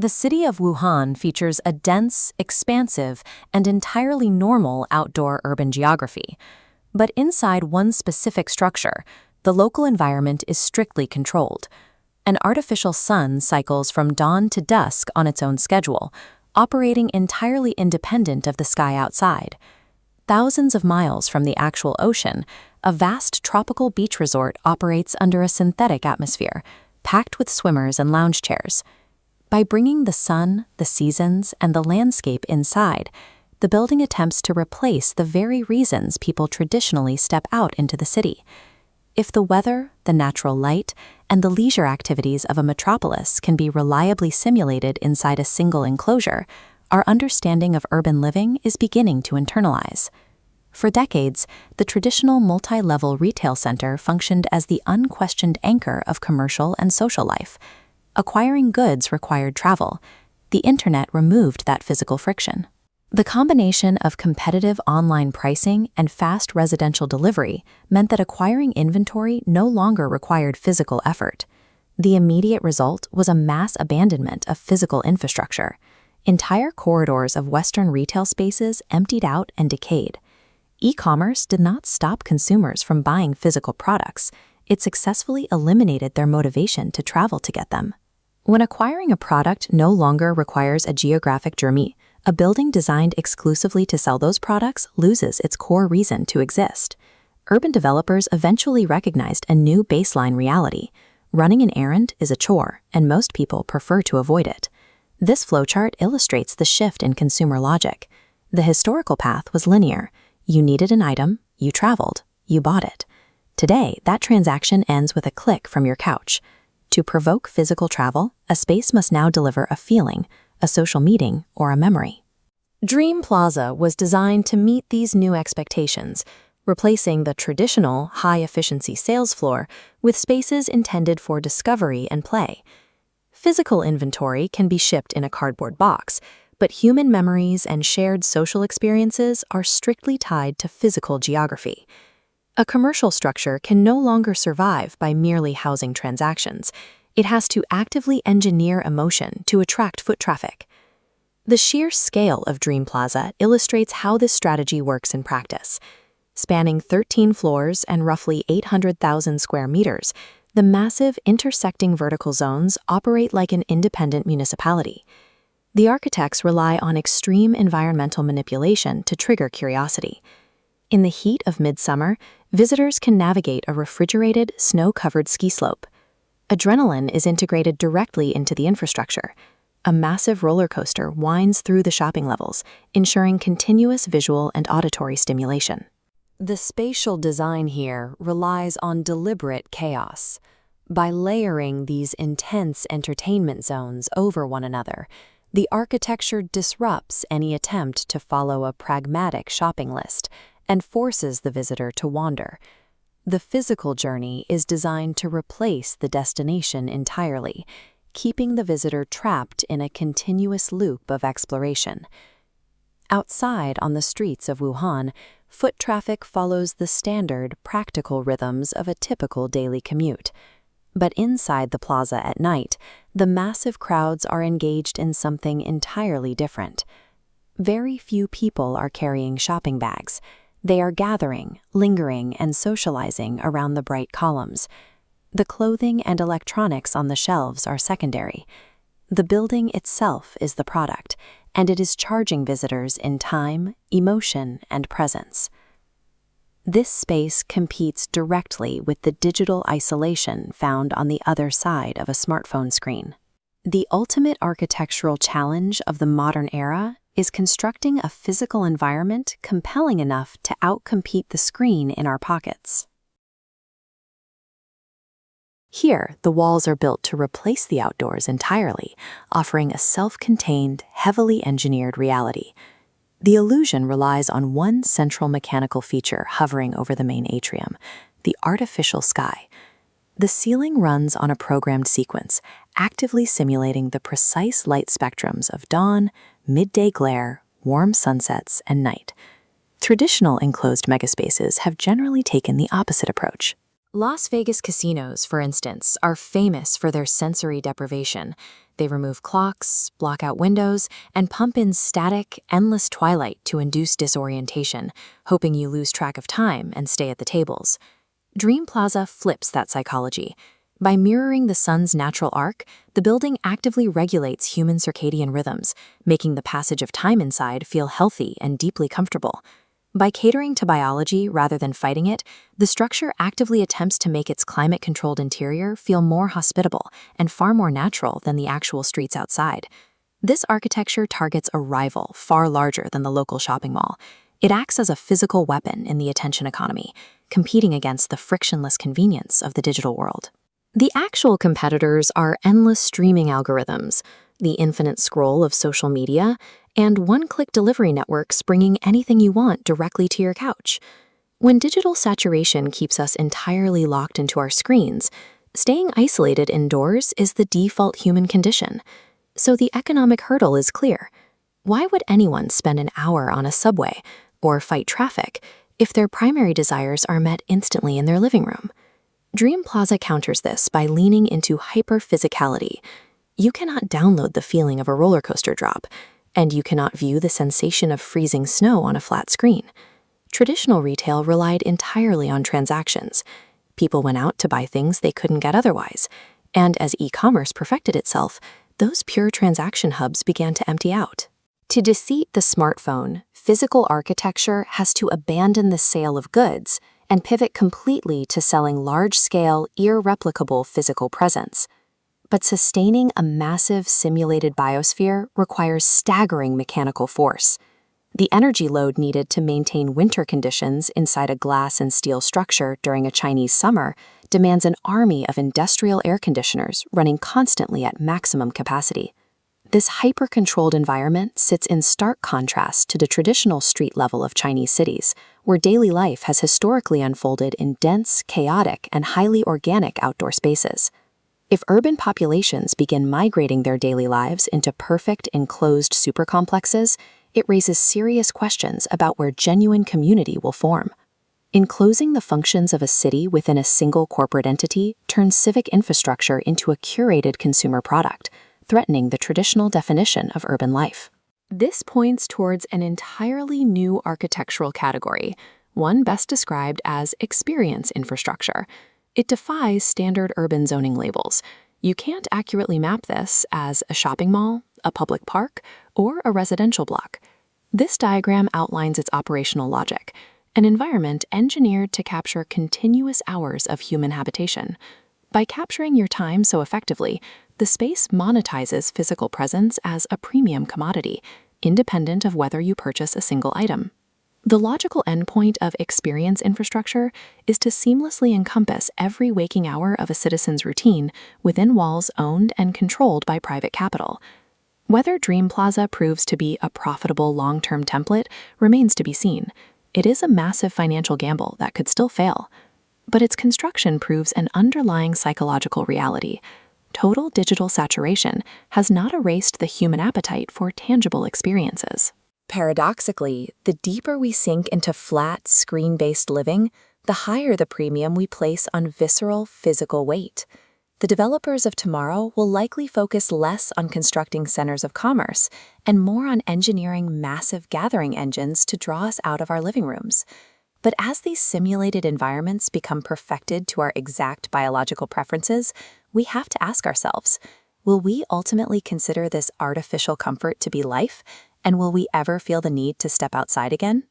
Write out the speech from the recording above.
The city of Wuhan features a dense, expansive, and entirely normal outdoor urban geography. But inside one specific structure, the local environment is strictly controlled. An artificial sun cycles from dawn to dusk on its own schedule, operating entirely independent of the sky outside. Thousands of miles from the actual ocean, a vast tropical beach resort operates under a synthetic atmosphere, packed with swimmers and lounge chairs. By bringing the sun, the seasons, and the landscape inside, the building attempts to replace the very reasons people traditionally step out into the city. If the weather, the natural light, and the leisure activities of a metropolis can be reliably simulated inside a single enclosure, our understanding of urban living is beginning to internalize. For decades, the traditional multi-level retail center functioned as the unquestioned anchor of commercial and social life. Acquiring goods required travel. The internet removed that physical friction. The combination of competitive online pricing and fast residential delivery meant that acquiring inventory no longer required physical effort. The immediate result was a mass abandonment of physical infrastructure. Entire corridors of Western retail spaces emptied out and decayed. E-commerce did not stop consumers from buying physical products. It successfully eliminated their motivation to travel to get them. When acquiring a product no longer requires a geographic journey, a building designed exclusively to sell those products loses its core reason to exist. Urban developers eventually recognized a new baseline reality. Running an errand is a chore, and most people prefer to avoid it. This flowchart illustrates the shift in consumer logic. The historical path was linear. You needed an item, you traveled, you bought it. Today, that transaction ends with a click from your couch. To provoke physical travel, a space must now deliver a feeling, a social meeting, or a memory. Dream Plaza was designed to meet these new expectations, replacing the traditional high-efficiency sales floor with spaces intended for discovery and play. Physical inventory can be shipped in a cardboard box, but human memories and shared social experiences are strictly tied to physical geography. A commercial structure can no longer survive by merely housing transactions. It has to actively engineer emotion to attract foot traffic. The sheer scale of Dream Plaza illustrates how this strategy works in practice. Spanning 13 floors and roughly 800,000 square meters, the massive intersecting vertical zones operate like an independent municipality. The architects rely on extreme environmental manipulation to trigger curiosity. In the heat of midsummer, visitors can navigate a refrigerated, snow-covered ski slope. Adrenaline is integrated directly into the infrastructure. A massive roller coaster winds through the shopping levels, ensuring continuous visual and auditory stimulation. The spatial design here relies on deliberate chaos. By layering these intense entertainment zones over one another, the architecture disrupts any attempt to follow a pragmatic shopping list and forces the visitor to wander. The physical journey is designed to replace the destination entirely, keeping the visitor trapped in a continuous loop of exploration. Outside on the streets of Wuhan, foot traffic follows the standard, practical rhythms of a typical daily commute. But inside the plaza at night, the massive crowds are engaged in something entirely different. Very few people are carrying shopping bags. They are gathering, lingering, and socializing around the bright columns. The clothing and electronics on the shelves are secondary. The building itself is the product, and it is charging visitors in time, emotion, and presence. This space competes directly with the digital isolation found on the other side of a smartphone screen. The ultimate architectural challenge of the modern era is constructing a physical environment compelling enough to outcompete the screen in our pockets. Here, the walls are built to replace the outdoors entirely, offering a self-contained, heavily engineered reality. The illusion relies on one central mechanical feature hovering over the main atrium, the artificial sky. The ceiling runs on a programmed sequence, actively simulating the precise light spectrums of dawn, midday glare, warm sunsets, and night. Traditional enclosed megaspaces have generally taken the opposite approach. Las Vegas casinos, for instance, are famous for their sensory deprivation. They remove clocks, block out windows, and pump in static, endless twilight to induce disorientation, hoping you lose track of time and stay at the tables. Dream Plaza flips that psychology. By mirroring the sun's natural arc, the building actively regulates human circadian rhythms, making the passage of time inside feel healthy and deeply comfortable. By catering to biology rather than fighting it, the structure actively attempts to make its climate-controlled interior feel more hospitable and far more natural than the actual streets outside. This architecture targets a rival far larger than the local shopping mall. It acts as a physical weapon in the attention economy, competing against the frictionless convenience of the digital world. The actual competitors are endless streaming algorithms, the infinite scroll of social media, and one-click delivery networks bringing anything you want directly to your couch. When digital saturation keeps us entirely locked into our screens, staying isolated indoors is the default human condition. So the economic hurdle is clear. Why would anyone spend an hour on a subway or fight traffic if their primary desires are met instantly in their living room? Dream Plaza counters this by leaning into hyper-physicality. You cannot download the feeling of a roller coaster drop, and you cannot view the sensation of freezing snow on a flat screen. Traditional retail relied entirely on transactions. People went out to buy things they couldn't get otherwise, and as e-commerce perfected itself, those pure transaction hubs began to empty out. To defeat the smartphone, physical architecture has to abandon the sale of goods and pivot completely to selling large-scale, irreplicable physical presence. But sustaining a massive simulated biosphere requires staggering mechanical force. The energy load needed to maintain winter conditions inside a glass and steel structure during a Chinese summer demands an army of industrial air conditioners running constantly at maximum capacity. This hyper-controlled environment sits in stark contrast to the traditional street level of Chinese cities, where daily life has historically unfolded in dense, chaotic, and highly organic outdoor spaces. If urban populations begin migrating their daily lives into perfect, enclosed supercomplexes, it raises serious questions about where genuine community will form. Enclosing the functions of a city within a single corporate entity turns civic infrastructure into a curated consumer product, threatening the traditional definition of urban life. This points towards an entirely new architectural category, one best described as experience infrastructure. It defies standard urban zoning labels. You can't accurately map this as a shopping mall, a public park, or a residential block. This diagram outlines its operational logic, an environment engineered to capture continuous hours of human habitation. By capturing your time so effectively, the space monetizes physical presence as a premium commodity, independent of whether you purchase a single item. The logical endpoint of experience infrastructure is to seamlessly encompass every waking hour of a citizen's routine within walls owned and controlled by private capital. Whether Dream Plaza proves to be a profitable long-term template remains to be seen. It is a massive financial gamble that could still fail. But its construction proves an underlying psychological reality. Total digital saturation has not erased the human appetite for tangible experiences. Paradoxically, the deeper we sink into flat, screen-based living, the higher the premium we place on visceral, physical weight. The developers of tomorrow will likely focus less on constructing centers of commerce and more on engineering massive gathering engines to draw us out of our living rooms. But as these simulated environments become perfected to our exact biological preferences, we have to ask ourselves, will we ultimately consider this artificial comfort to be life? And will we ever feel the need to step outside again?